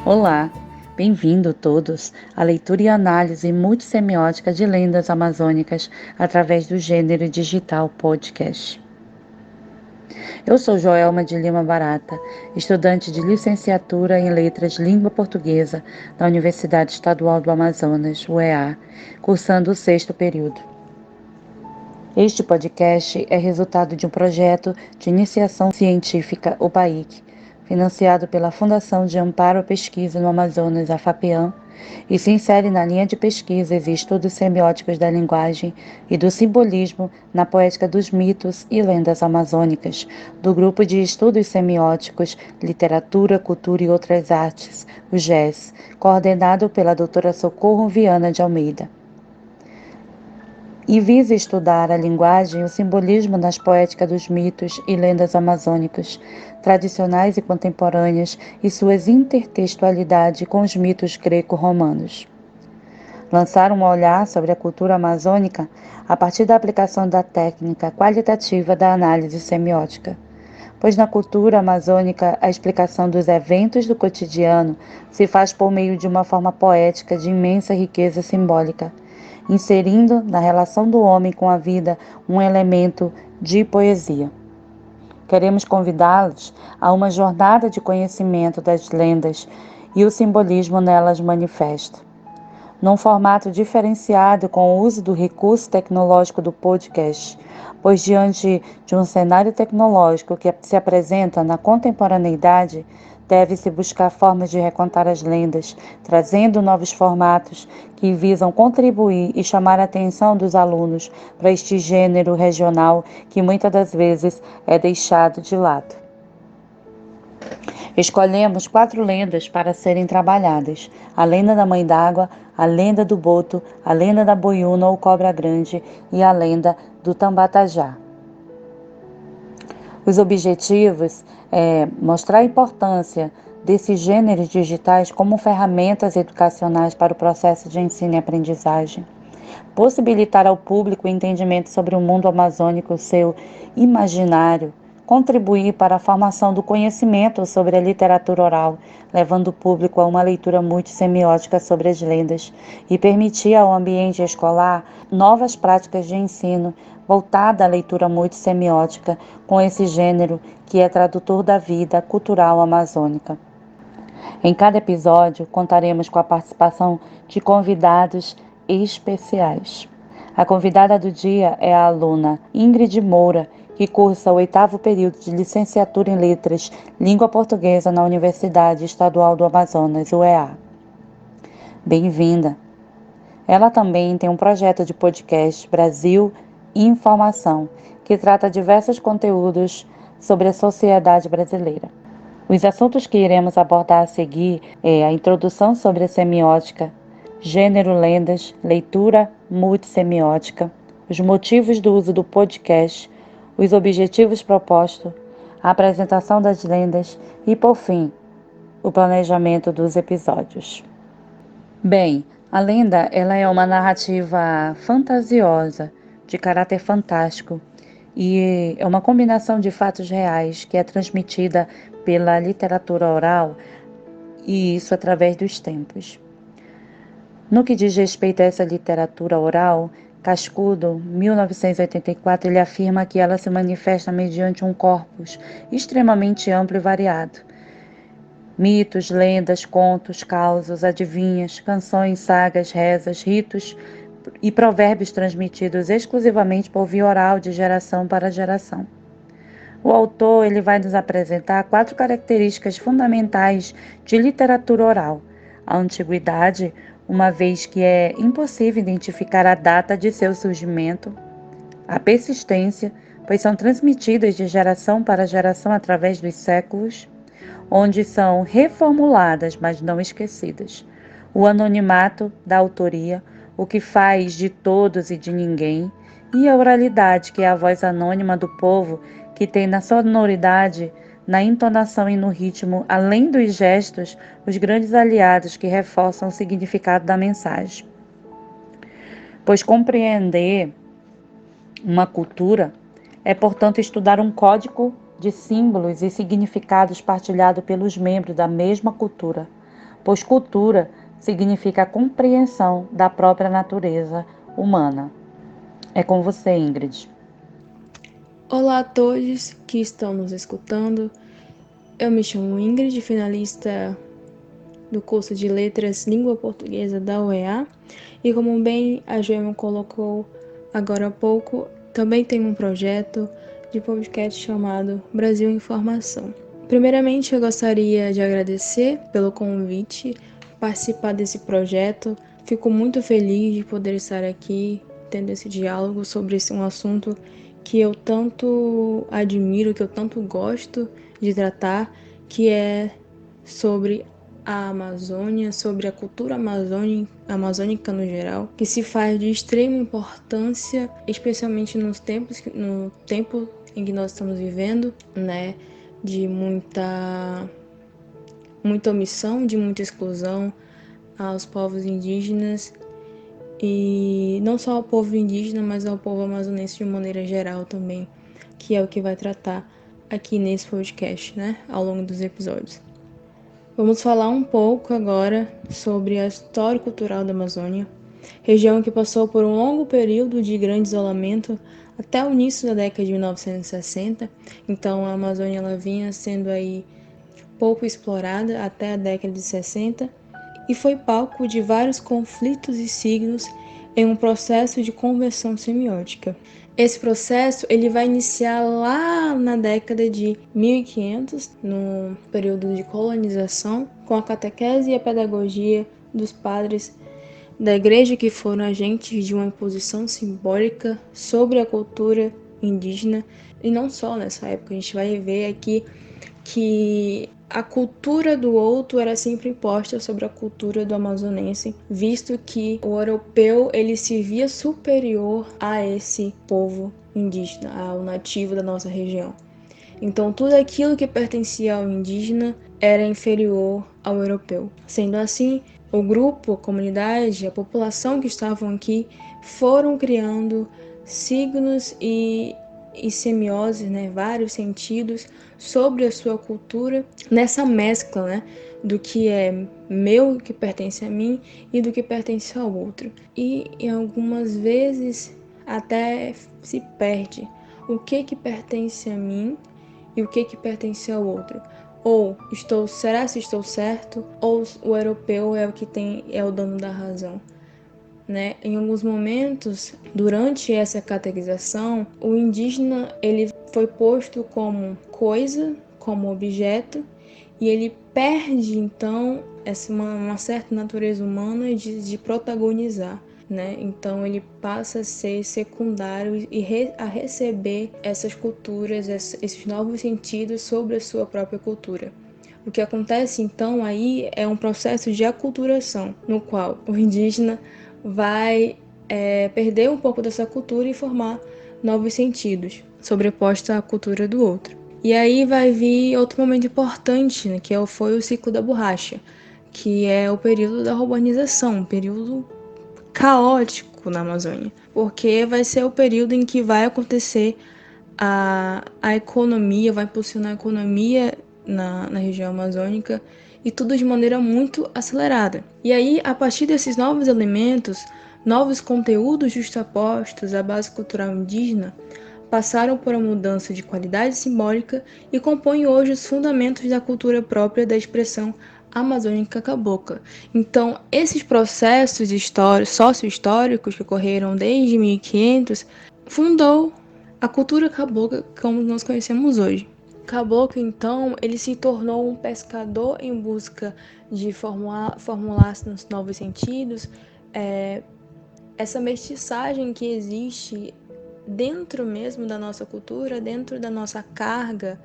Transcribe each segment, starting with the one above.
Olá, bem-vindo todos à leitura e análise multissemiótica de lendas amazônicas através do Gênero Digital Podcast. Eu sou Joelma de Lima Barata, estudante de licenciatura em Letras Língua Portuguesa da Universidade Estadual do Amazonas, UEA, cursando o 6º período. Este podcast é resultado de um projeto de iniciação científica, o PAIC, financiado pela Fundação de Amparo à Pesquisa no Amazonas, a FAPEAM, e se insere na linha de pesquisas e estudos semióticos da linguagem e do simbolismo na poética dos mitos e lendas amazônicas, do Grupo de Estudos Semióticos, Literatura, Cultura e Outras Artes, o GES, coordenado pela doutora Socorro Viana de Almeida, e visa estudar a linguagem e o simbolismo nas poéticas dos mitos e lendas amazônicas, tradicionais e contemporâneas, e suas intertextualidade com os mitos greco-romanos. Lançar um olhar sobre a cultura amazônica a partir da aplicação da técnica qualitativa da análise semiótica, pois na cultura amazônica a explicação dos eventos do cotidiano se faz por meio de uma forma poética de imensa riqueza simbólica, inserindo na relação do homem com a vida um elemento de poesia. Queremos convidá-los a uma jornada de conhecimento das lendas e o simbolismo nelas manifesto, num formato diferenciado com o uso do recurso tecnológico do podcast, pois diante de um cenário tecnológico que se apresenta na contemporaneidade, deve-se buscar formas de recontar as lendas, trazendo novos formatos que visam contribuir e chamar a atenção dos alunos para este gênero regional que muitas das vezes é deixado de lado. Escolhemos 4 lendas para serem trabalhadas: a lenda da Mãe d'Água, a lenda do Boto, a lenda da Boiúna ou Cobra Grande e a lenda do Tambatajá. Os objetivos é mostrar a importância desses gêneros digitais como ferramentas educacionais para o processo de ensino e aprendizagem, possibilitar ao público o entendimento sobre o mundo amazônico, seu imaginário, contribuir para a formação do conhecimento sobre a literatura oral, levando o público a uma leitura multissemiótica sobre as lendas, e permitir ao ambiente escolar novas práticas de ensino voltada à leitura multissemiótica com esse gênero que é tradutor da vida cultural amazônica. Em cada episódio, contaremos com a participação de convidados especiais. A convidada do dia é a aluna Ingrid Moura, que cursa o 8º período de licenciatura em Letras Língua Portuguesa na Universidade Estadual do Amazonas, UEA. Bem-vinda! Ela também tem um projeto de podcast Brasil Informação, que trata diversos conteúdos sobre a sociedade brasileira. Os assuntos que iremos abordar a seguir é a introdução sobre a semiótica, gênero lendas, leitura multissemiótica, os motivos do uso do podcast, os objetivos propostos, a apresentação das lendas e, por fim, o planejamento dos episódios. Bem, a lenda ela é uma narrativa fantasiosa, de caráter fantástico, e é uma combinação de fatos reais que é transmitida pela literatura oral, e isso através dos tempos. No que diz respeito a essa literatura oral, Cascudo, 1984, ele afirma que ela se manifesta mediante um corpus extremamente amplo e variado. Mitos, lendas, contos, causos, adivinhas, canções, sagas, rezas, ritos e provérbios transmitidos exclusivamente por via oral de geração para geração. O autor ele vai nos apresentar 4 características fundamentais de literatura oral: a antiguidade, uma vez que é impossível identificar a data de seu surgimento; a persistência, pois são transmitidas de geração para geração através dos séculos, onde são reformuladas, mas não esquecidas; o anonimato da autoria, o que faz de todos e de ninguém; e a oralidade, que é a voz anônima do povo, que tem na sonoridade, na entonação e no ritmo, além dos gestos, os grandes aliados que reforçam o significado da mensagem. Pois compreender uma cultura é, portanto, estudar um código de símbolos e significados partilhado pelos membros da mesma cultura, pois cultura significa a compreensão da própria natureza humana. É com você, Ingrid. Olá a todos que estão nos escutando. Eu me chamo Ingrid, finalista do curso de Letras Língua Portuguesa da UEA. E como bem a Joelma colocou agora há pouco, também tenho um projeto de podcast chamado Brasil Informação. Primeiramente, eu gostaria de agradecer pelo convite, participar desse projeto. Fico muito feliz de poder estar aqui tendo esse diálogo sobre um assunto que eu tanto admiro, que eu tanto gosto de tratar, que é sobre a Amazônia, sobre a cultura amazônica no geral, que se faz de extrema importância, especialmente no tempo em que nós estamos vivendo, né, de muita omissão, de muita exclusão aos povos indígenas, e não só ao povo indígena, mas ao povo amazonense de maneira geral também, que é o que vai tratar aqui nesse podcast, né, ao longo dos episódios. Vamos falar um pouco agora sobre a história cultural da Amazônia, região que passou por um longo período de grande isolamento até o início da década de 1960. Então a Amazônia ela vinha sendo aí pouco explorada até a década de 60 e foi palco de vários conflitos e signos em um processo de conversão semiótica. Esse processo ele vai iniciar lá na década de 1500, no período de colonização, com a catequese e a pedagogia dos padres da igreja que foram agentes de uma imposição simbólica sobre a cultura indígena. E não só nessa época, a gente vai ver aqui que a cultura do outro era sempre imposta sobre a cultura do amazonense, visto que o europeu ele se via superior a esse povo indígena, ao nativo da nossa região. Então tudo aquilo que pertencia ao indígena era inferior ao europeu. Sendo assim, o grupo, a comunidade, a população que estavam aqui foram criando signos e semioses, né, vários sentidos sobre a sua cultura, nessa mescla, né, do que é meu, que pertence a mim, e do que pertence ao outro. E em algumas vezes até se perde o que pertence a mim e o que pertence ao outro. Ou será se estou certo, ou o europeu é o que é o dono da razão. Né? Em alguns momentos, durante essa catequização, o indígena ele foi posto como coisa, como objeto, e ele perde então uma certa natureza humana de protagonizar. Né? Então ele passa a ser secundário e a receber essas culturas, esses novos sentidos sobre a sua própria cultura. O que acontece então aí é um processo de aculturação, no qual o indígena vai perder um pouco dessa cultura e formar novos sentidos, sobreposta à cultura do outro. E aí vai vir outro momento importante, né, que foi o ciclo da borracha, que é o período da urbanização, um período caótico na Amazônia, porque vai ser o período em que vai acontecer a economia, vai impulsionar a economia na região amazônica, e tudo de maneira muito acelerada. E aí, a partir desses novos elementos, novos conteúdos justapostos à base cultural indígena, passaram por uma mudança de qualidade simbólica e compõem hoje os fundamentos da cultura própria da expressão amazônica cabocla. Então, esses processos sócio-históricos que ocorreram desde 1500 fundou a cultura cabocla como nós conhecemos hoje. Caboclo, então, ele se tornou um pescador em busca de formular-se nos novos sentidos, essa mestiçagem que existe dentro mesmo da nossa cultura, dentro da nossa carga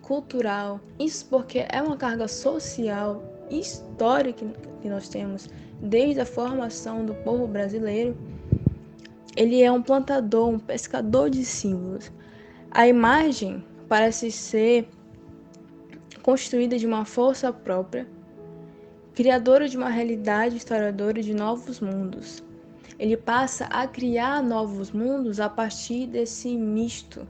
cultural. Isso porque é uma carga social, histórica que nós temos desde a formação do povo brasileiro. Ele é um plantador, um pescador de símbolos. A imagem parece ser construída de uma força própria, criadora de uma realidade, historiadora de novos mundos. Ele passa a criar novos mundos a partir desse misto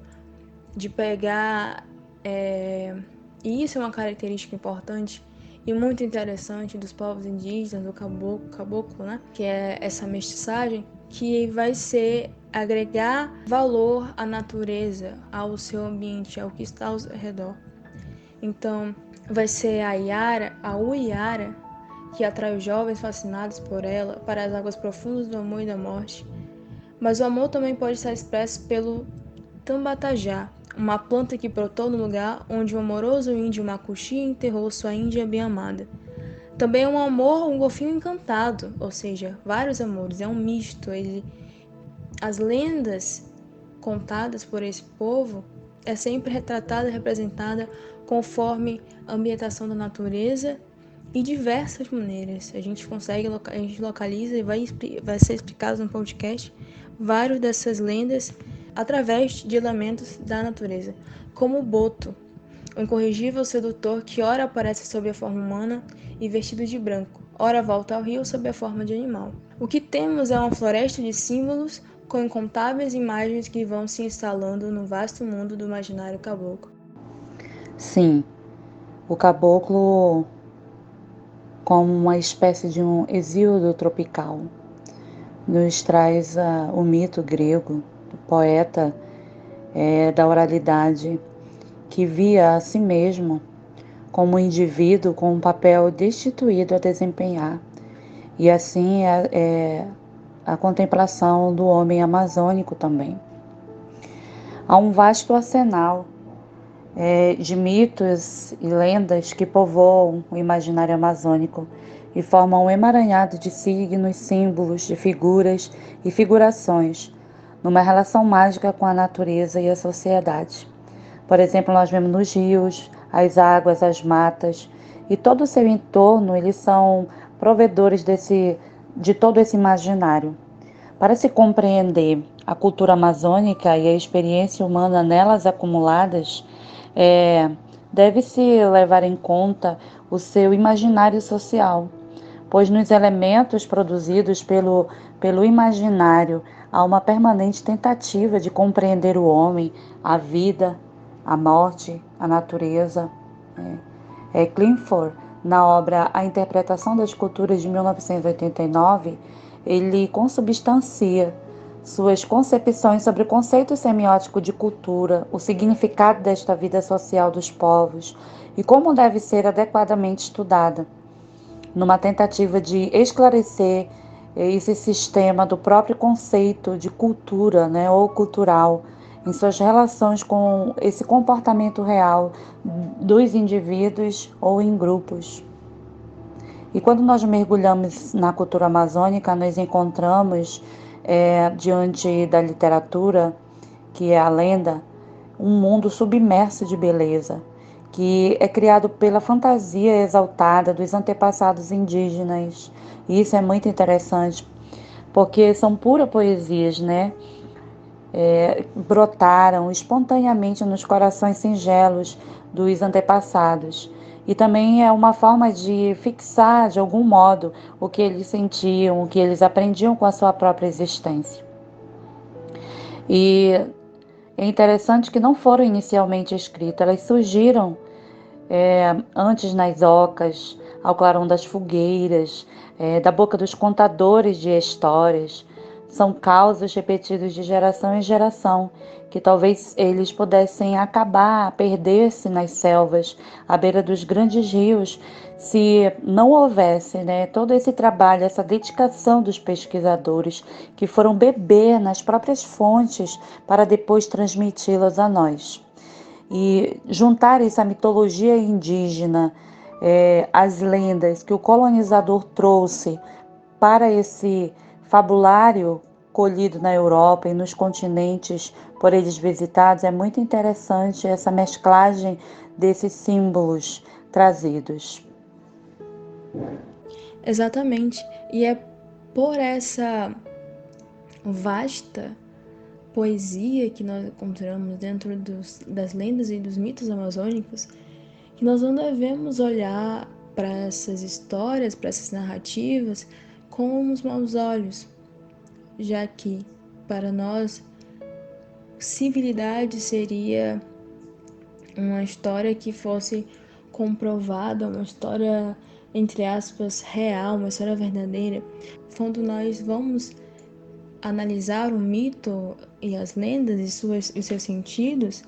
de pegar, e isso é uma característica importante, e muito interessante dos povos indígenas, do caboclo, né? Que é essa mestiçagem, que vai ser agregar valor à natureza, ao seu ambiente, ao que está ao redor. Então, vai ser a Yara, a Uiara, que atrai os jovens fascinados por ela para as águas profundas do amor e da morte. Mas o amor também pode estar expresso pelo tambatajá, uma planta que brotou no lugar onde o amoroso índio Macuxi enterrou sua índia bem-amada. Também é um amor, um golfinho encantado, ou seja, vários amores, é um misto. As lendas contadas por esse povo é sempre retratada e representada conforme a ambientação da natureza e diversas maneiras. A gente localiza e vai ser explicado no podcast várias dessas lendas através de elementos da natureza, como o boto, o incorrigível sedutor que ora aparece sob a forma humana e vestido de branco, ora volta ao rio sob a forma de animal. O que temos é uma floresta de símbolos com incontáveis imagens que vão se instalando no vasto mundo do imaginário caboclo. Sim, o caboclo como uma espécie de um exíodo tropical nos traz o mito grego do poeta da oralidade que via a si mesmo como um indivíduo com um papel destituído a desempenhar. E assim é a contemplação do homem amazônico também. Há um vasto arsenal de mitos e lendas que povoam o imaginário amazônico e formam um emaranhado de signos, símbolos, de figuras e figurações, numa relação mágica com a natureza e a sociedade. Por exemplo, nós vemos nos rios, as águas, as matas e todo o seu entorno, eles são provedores de todo esse imaginário. Para se compreender a cultura amazônica e a experiência humana nelas acumuladas, deve-se levar em conta o seu imaginário social, pois nos elementos produzidos pelo imaginário há uma permanente tentativa de compreender o homem, a vida, a morte, a natureza. Clifford, na obra A Interpretação das Culturas de 1989, ele consubstancia suas concepções sobre o conceito semiótico de cultura, o significado desta vida social dos povos e como deve ser adequadamente estudada, numa tentativa de esclarecer esse sistema do próprio conceito de cultura, né, ou cultural, em suas relações com esse comportamento real dos indivíduos ou em grupos. E quando nós mergulhamos na cultura amazônica, nós encontramos, diante da literatura, que é a lenda, um mundo submerso de beleza, que é criado pela fantasia exaltada dos antepassados indígenas. E isso é muito interessante, porque são pura poesias, né? Brotaram espontaneamente nos corações singelos dos antepassados. E também é uma forma de fixar, de algum modo, o que eles sentiam, o que eles aprendiam com a sua própria existência. E é interessante que não foram inicialmente escritas, elas surgiram antes nas ocas, ao clarão das fogueiras, da boca dos contadores de histórias. São causos repetidos de geração em geração, que talvez eles pudessem acabar, perder-se nas selvas, à beira dos grandes rios, se não houvesse, né, todo esse trabalho, essa dedicação dos pesquisadores que foram beber nas próprias fontes para depois transmiti-las a nós. E juntar essa mitologia indígena, as lendas que o colonizador trouxe para esse fabulário colhido na Europa e nos continentes por eles visitados, é muito interessante essa mesclagem desses símbolos trazidos. Exatamente. E é por essa vasta poesia que nós encontramos dentro das lendas e dos mitos amazônicos que nós não devemos olhar para essas histórias, para essas narrativas com os maus olhos, já que para nós civilidade seria uma história que fosse comprovada, uma história, entre aspas, real, uma história verdadeira. Quando nós vamos analisar o mito e as lendas e seus sentidos,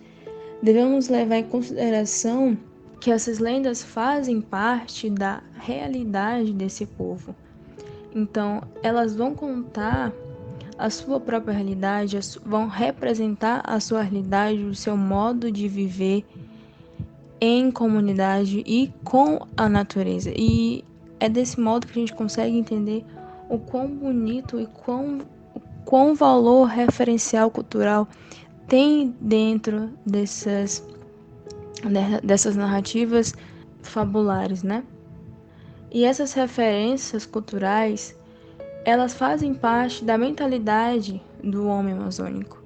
devemos levar em consideração que essas lendas fazem parte da realidade desse povo. Então, elas vão contar a sua própria realidade, vão representar a sua realidade, o seu modo de viver em comunidade e com a natureza. E é desse modo que a gente consegue entender o quão bonito e quão valor referencial cultural tem dentro dessas narrativas fabulares, né? E essas referências culturais, elas fazem parte da mentalidade do homem amazônico.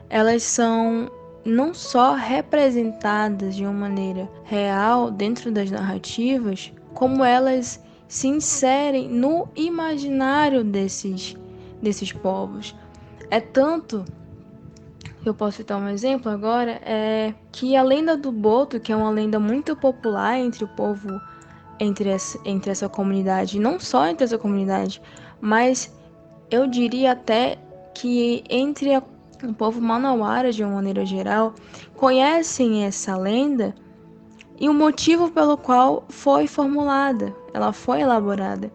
Elas são não só representadas de uma maneira real dentro das narrativas, como elas se inserem no imaginário desses povos. É tanto que eu posso citar um exemplo agora, é que a lenda do Boto, que é uma lenda muito popular entre o povo, entre essa comunidade, não só entre essa comunidade, mas eu diria até que entre o povo manauara, de uma maneira geral, conhecem essa lenda e o motivo pelo qual foi formulada, ela foi elaborada.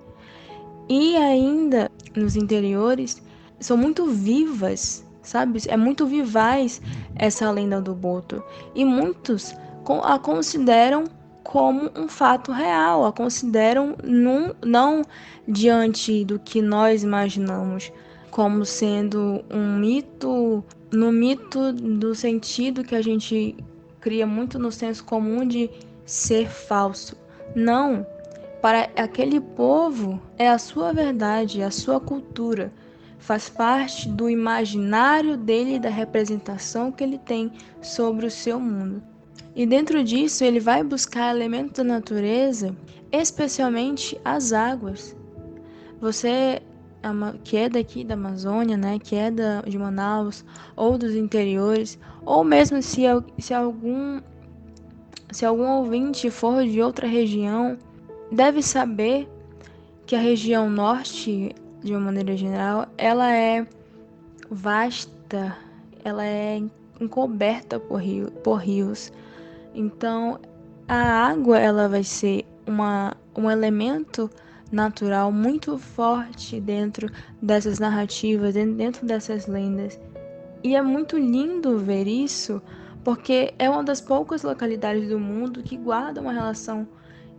E ainda nos interiores são muito vivas, sabe? É muito vivaz essa lenda do Boto. E muitos a consideram como um fato real, a consideram não diante do que nós imaginamos como sendo um mito, no mito do sentido que a gente cria muito no senso comum de ser falso. Não, para aquele povo é a sua verdade, a sua cultura. Faz parte do imaginário dele, da representação que ele tem sobre o seu mundo. E dentro disso, ele vai buscar elementos da natureza, especialmente as águas. Você que é daqui da Amazônia, né, que é de Manaus, ou dos interiores, ou mesmo se algum ouvinte for de outra região, deve saber que a região norte, de uma maneira geral, ela é vasta, ela é encoberta por rios. Então, a água ela vai ser um elemento natural muito forte dentro dessas narrativas, dentro dessas lendas. E é muito lindo ver isso, porque é uma das poucas localidades do mundo que guarda uma relação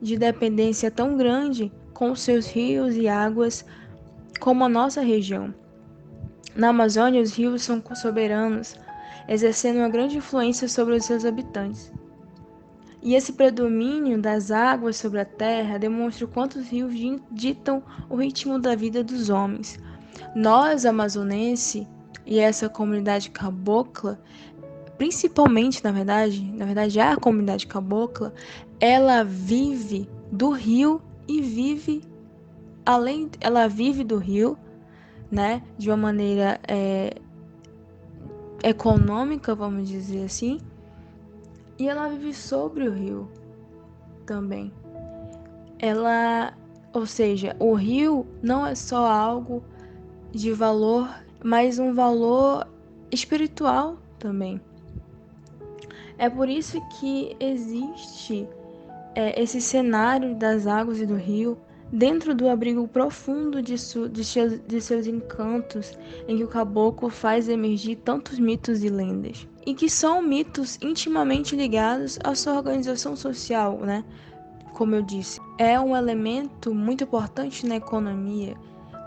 de dependência tão grande com seus rios e águas como a nossa região. Na Amazônia, os rios são soberanos, exercendo uma grande influência sobre os seus habitantes. E esse predomínio das águas sobre a terra demonstra o quanto os rios ditam o ritmo da vida dos homens. Nós, amazonenses, e essa comunidade cabocla, principalmente, na verdade, a comunidade cabocla, ela vive do rio e ela vive do rio, né, de uma maneira econômica, vamos dizer assim, e ela vive sobre o rio também. Ou seja, o rio não é só algo de valor, mas um valor espiritual também. É por isso que existe esse cenário das águas e do rio dentro do abrigo profundo de seus encantos, em que o caboclo faz emergir tantos mitos e lendas. E que são mitos intimamente ligados à sua organização social, né? Como eu disse, é um elemento muito importante na economia,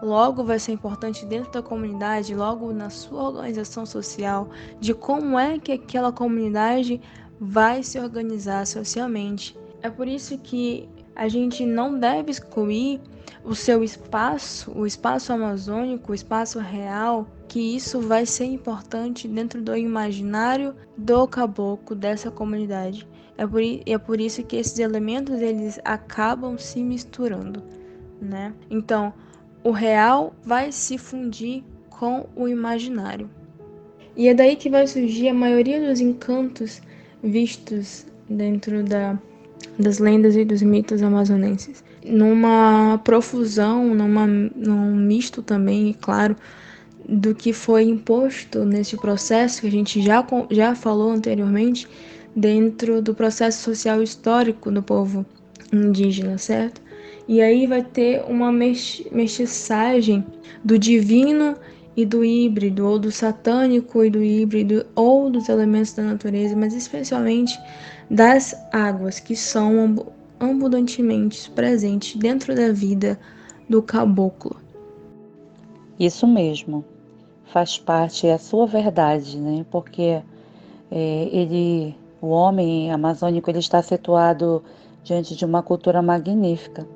logo vai ser importante dentro da comunidade, logo na sua organização social, de como é que aquela comunidade vai se organizar socialmente. É por isso que a gente não deve excluir o seu espaço, o espaço amazônico, o espaço real, que isso vai ser importante dentro do imaginário do caboclo dessa comunidade. É por isso que esses elementos eles acabam se misturando, né? Então, o real vai se fundir com o imaginário. E é daí que vai surgir a maioria dos encantos vistos dentro das lendas e dos mitos amazonenses. Numa profusão, num misto também, claro, do que foi imposto nesse processo, que a gente já falou anteriormente, dentro do processo social histórico do povo indígena, certo? E aí vai ter uma mestiçagem do divino e do híbrido, ou do satânico e do híbrido, ou dos elementos da natureza, mas especialmente das águas, que são abundantemente presentes dentro da vida do caboclo. Isso mesmo, faz parte, é a sua verdade, né? Porque o homem amazônico, ele está situado diante de uma cultura magnífica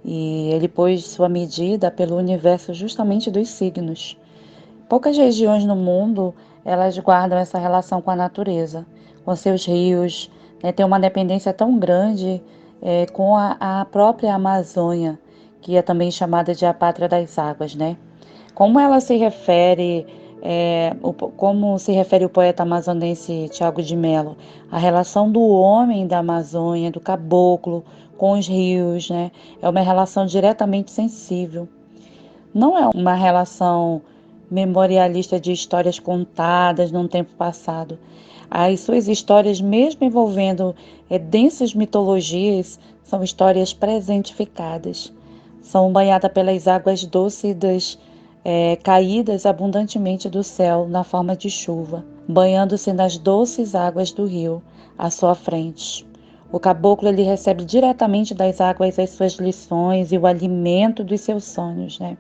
e ele pôs sua medida pelo universo justamente dos signos. Poucas regiões no mundo, elas guardam essa relação com a natureza, com seus rios, né? Tem uma dependência tão grande com a própria Amazônia, que é também chamada de a pátria das águas, né? Como ela se refere, como se refere o poeta amazonense Tiago de Mello, a relação do homem da Amazônia, do caboclo, com os rios, né? É uma relação diretamente sensível. Não é uma relação memorialista de histórias contadas num tempo passado. As suas histórias, mesmo envolvendo densas mitologias, são histórias presentificadas. São banhadas pelas águas dúlcidas, caídas abundantemente do céu na forma de chuva, banhando-se nas doces águas do rio à sua frente. O caboclo ele recebe diretamente das águas as suas lições e o alimento dos seus sonhos, né?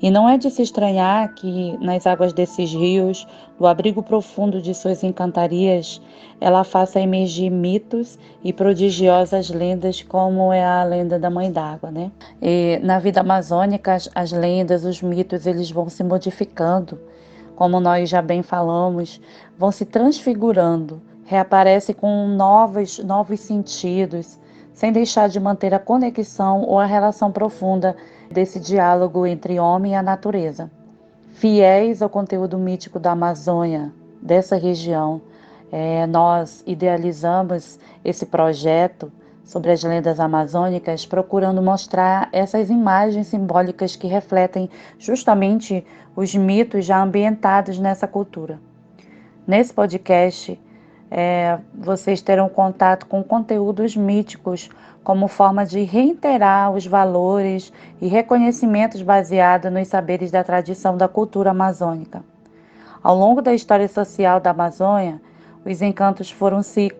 E não é de se estranhar que nas águas desses rios, do abrigo profundo de suas encantarias, ela faça emergir mitos e prodigiosas lendas, como é a lenda da Mãe d'Água, né? E na vida amazônica, as lendas, os mitos, eles vão se modificando, como nós já bem falamos, vão se transfigurando, reaparecem com novos sentidos, sem deixar de manter a conexão ou a relação profunda desse diálogo entre homem e a natureza. Fiéis ao conteúdo mítico da Amazônia, dessa região, nós idealizamos esse projeto sobre as lendas amazônicas, procurando mostrar essas imagens simbólicas que refletem justamente os mitos já ambientados nessa cultura. Nesse podcast, vocês terão contato com conteúdos míticos como forma de reiterar os valores e reconhecimentos baseados nos saberes da tradição da cultura amazônica. Ao longo da história social da Amazônia, os encantos foram se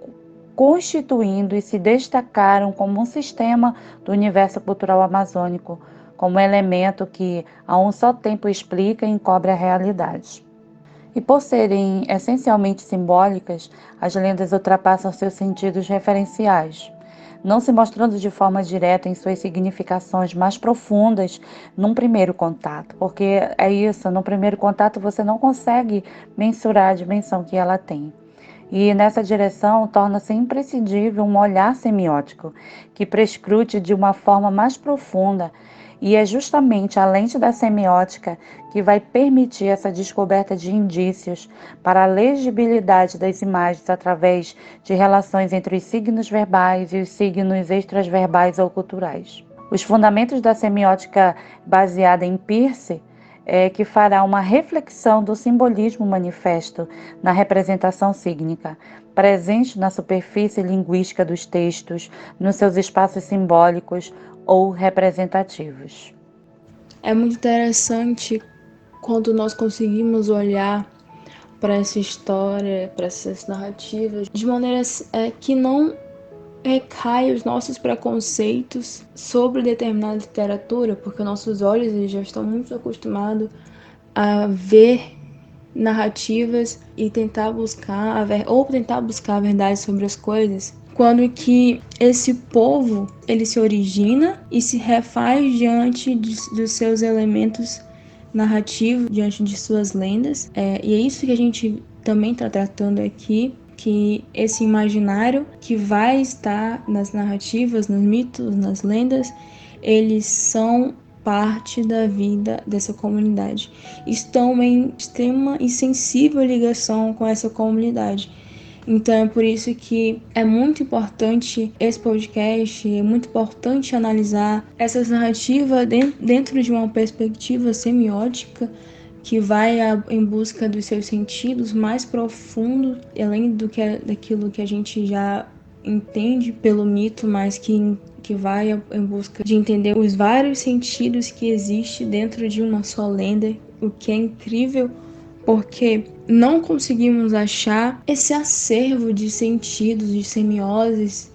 constituindo e se destacaram como um sistema do universo cultural amazônico, como elemento que a um só tempo explica e encobre a realidade. E por serem essencialmente simbólicas, as lendas ultrapassam seus sentidos referenciais, não se mostrando de forma direta em suas significações mais profundas num primeiro contato, porque é isso, no primeiro contato você não consegue mensurar a dimensão que ela tem. E nessa direção torna-se imprescindível um olhar semiótico, que prescrute de uma forma mais profunda, e é justamente a lente da semiótica que vai permitir essa descoberta de indícios para a legibilidade das imagens através de relações entre os signos verbais e os signos extraverbais ou culturais. Os fundamentos da semiótica baseada em Peirce que fará uma reflexão do simbolismo manifesto na representação sígnica, presente na superfície linguística dos textos, nos seus espaços simbólicos ou representativos. É muito interessante quando nós conseguimos olhar para essa história, para essas narrativas, de maneira que não recai os nossos preconceitos sobre determinada literatura, porque nossos olhos eles já estão muito acostumados a ver narrativas e tentar buscar a verdade sobre as coisas, quando que esse povo ele se origina e se refaz diante dos seus elementos narrativos, diante de suas lendas, e é isso que a gente também está tratando aqui, que esse imaginário que vai estar nas narrativas, nos mitos, nas lendas, eles são parte da vida dessa comunidade. Estão em extrema e sensível ligação com essa comunidade. Então é por isso que é muito importante esse podcast, é muito importante analisar essas narrativas dentro de uma perspectiva semiótica que vai em busca dos seus sentidos mais profundos, além daquilo que a gente já entende pelo mito, mas que vai em busca de entender os vários sentidos que existem dentro de uma só lenda, o que é incrível, porque não conseguimos achar esse acervo de sentidos, de semioses,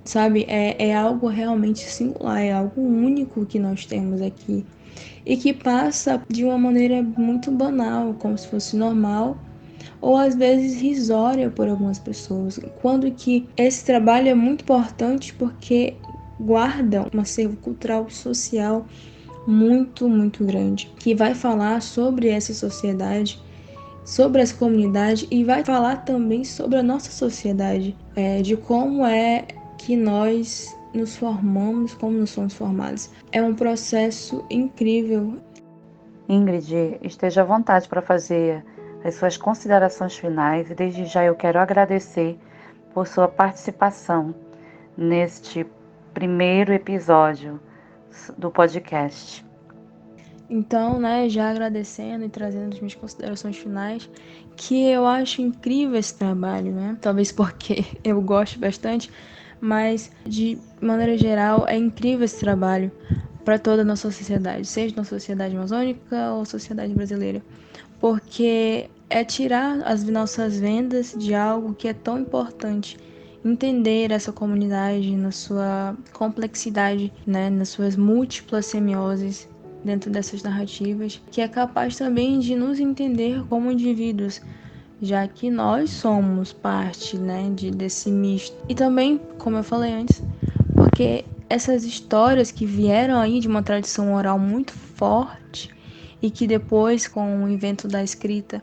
sabe? É algo realmente singular, é algo único que nós temos aqui. E que passa de uma maneira muito banal, como se fosse normal, ou às vezes risória por algumas pessoas. Quando que esse trabalho é muito importante porque guarda um acervo cultural e social muito, muito grande, que vai falar sobre essa sociedade, sobre essa comunidade e vai falar também sobre a nossa sociedade, de como é que nós nos formamos, como nos somos formados. É um processo incrível. Ingrid, esteja à vontade para fazer as suas considerações finais e desde já eu quero agradecer por sua participação neste primeiro episódio do podcast. Então, né, já agradecendo e trazendo as minhas considerações finais, que eu acho incrível esse trabalho, né? Talvez porque eu gosto bastante, mas de maneira geral é incrível esse trabalho para toda a nossa sociedade, seja na sociedade amazônica ou sociedade brasileira, porque é tirar as nossas vendas de algo que é tão importante, entender essa comunidade na sua complexidade, né, nas suas múltiplas semioses dentro dessas narrativas, que é capaz também de nos entender como indivíduos, já que nós somos parte, né, desse misto. E também, como eu falei antes, porque essas histórias que vieram aí de uma tradição oral muito forte e que depois, com o invento da escrita,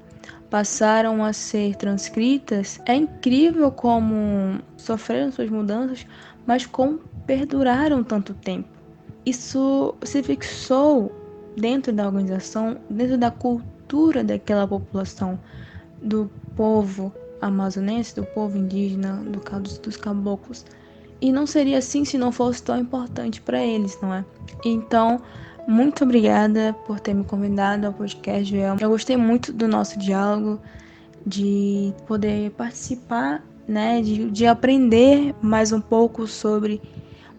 passaram a ser transcritas, é incrível como sofreram suas mudanças, mas como perduraram tanto tempo. Isso se fixou dentro da organização, dentro da cultura daquela população, do povo amazonense, do povo indígena, dos caboclos. E não seria assim se não fosse tão importante para eles, não é? Então, muito obrigada por ter me convidado ao podcast, Joel. Eu gostei muito do nosso diálogo, de poder participar, né, de aprender mais um pouco sobre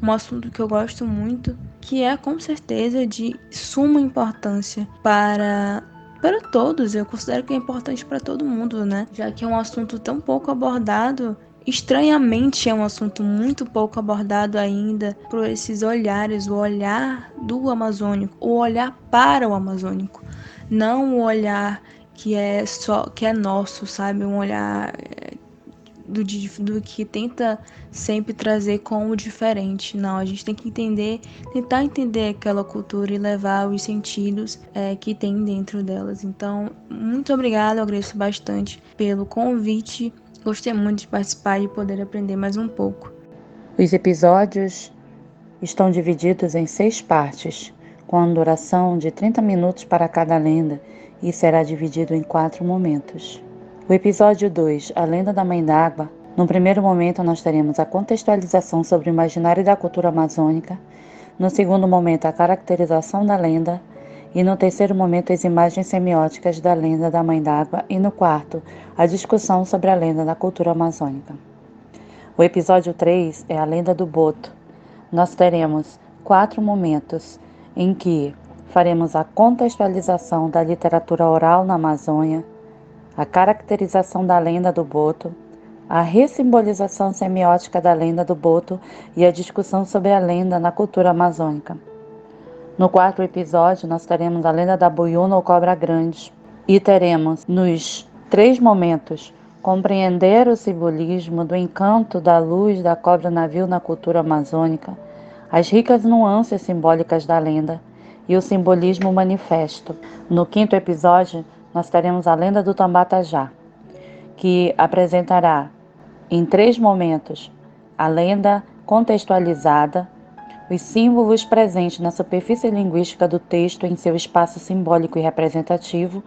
um assunto que eu gosto muito, que é com certeza de suma importância para todos. Eu considero que é importante para todo mundo, né? Já que é um assunto tão pouco abordado. Estranhamente é um assunto muito pouco abordado ainda por esses olhares, o olhar do amazônico, o olhar para o amazônico, não o olhar que é nosso, sabe? Um olhar do que tenta sempre trazer como diferente. Não, a gente tem que tentar entender aquela cultura e levar os sentidos que tem dentro delas. Então, muito obrigada, eu agradeço bastante pelo convite. Gostei muito de participar e poder aprender mais um pouco. Os episódios estão divididos em 6 partes, com a duração de 30 minutos para cada lenda e será dividido em 4 momentos. O episódio 2, A Lenda da Mãe d'Água. No primeiro momento nós teremos a contextualização sobre o imaginário da cultura amazônica, no segundo momento a caracterização da lenda e no terceiro momento as imagens semióticas da lenda da Mãe d'Água e no quarto a discussão sobre a lenda da cultura amazônica. O episódio 3 é a lenda do Boto. Nós teremos 4 momentos em que faremos a contextualização da literatura oral na Amazônia, a caracterização da lenda do Boto, a ressimbolização semiótica da lenda do Boto e a discussão sobre a lenda na cultura amazônica. No quarto episódio, nós teremos a lenda da Buyuna ou Cobra Grande e teremos, nos 3 momentos, compreender o simbolismo do encanto da luz da cobra-navio na cultura amazônica, as ricas nuances simbólicas da lenda e o simbolismo manifesto. No quinto episódio, nós teremos a lenda do Tambatajá, que apresentará, em 3 momentos, a lenda contextualizada, os símbolos presentes na superfície linguística do texto em seu espaço simbólico e representativo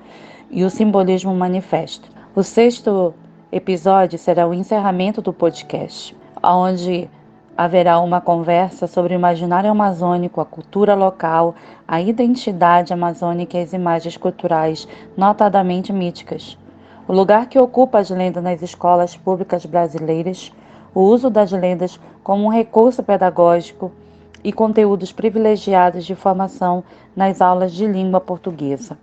e o simbolismo manifesto. O sexto episódio será o encerramento do podcast, onde haverá uma conversa sobre o imaginário amazônico, a cultura local, a identidade amazônica e as imagens culturais, notadamente míticas. O lugar que ocupa as lendas nas escolas públicas brasileiras, o uso das lendas como um recurso pedagógico e conteúdos privilegiados de formação nas aulas de língua portuguesa.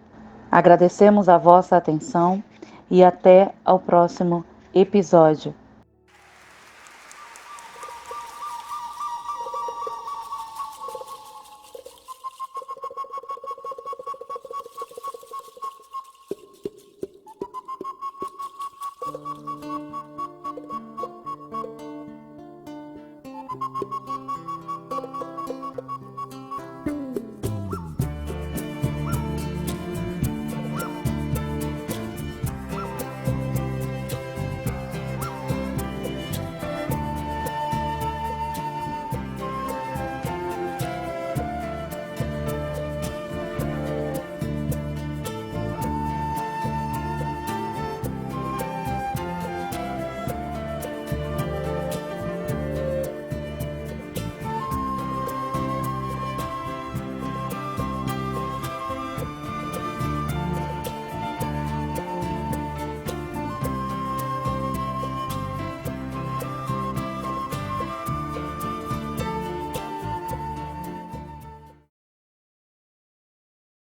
Agradecemos a vossa atenção e até ao próximo episódio.